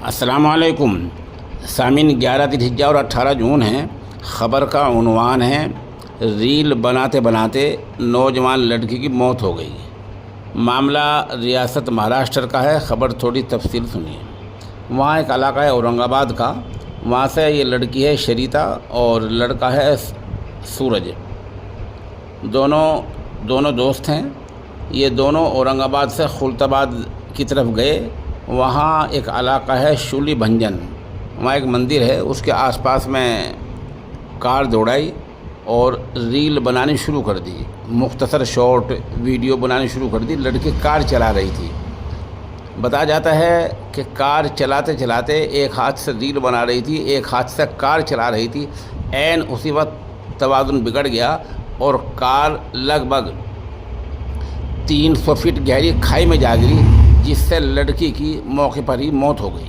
السلام علیکم سامعین، 11 ذوالحجہ اور 18 جون ہیں۔ خبر کا عنوان ہے ریل بناتے بناتے نوجوان لڑکی کی موت ہو گئی۔ معاملہ ریاست مہاراشٹر کا ہے۔ خبر تھوڑی تفصیل سنیے۔ وہاں ایک علاقہ ہے اورنگ آباد کا، وہاں سے یہ لڑکی ہے شریتا اور لڑکا ہے سورج۔ دونوں دوست ہیں۔ یہ دونوں اورنگ آباد سے خلط آباد کی طرف گئے۔ وہاں ایک علاقہ ہے شولی بھنجن، وہاں ایک مندر ہے، اس کے آس پاس میں کار دوڑائی اور ریل بنانی شروع کر دی، مختصر شارٹ ویڈیو بنانی شروع کر دی۔ لڑکی کار چلا رہی تھی۔ بتایا جاتا ہے کہ کار چلاتے چلاتے ایک ہاتھ سے ریل بنا رہی تھی، ایک ہاتھ سے کار چلا رہی تھی۔ عین اسی وقت توازن بگڑ گیا اور کار لگ بھگ 300 فٹ گہری کھائی میں جا گری، جس سے لڑکی کی موقع پر ہی موت ہو گئی۔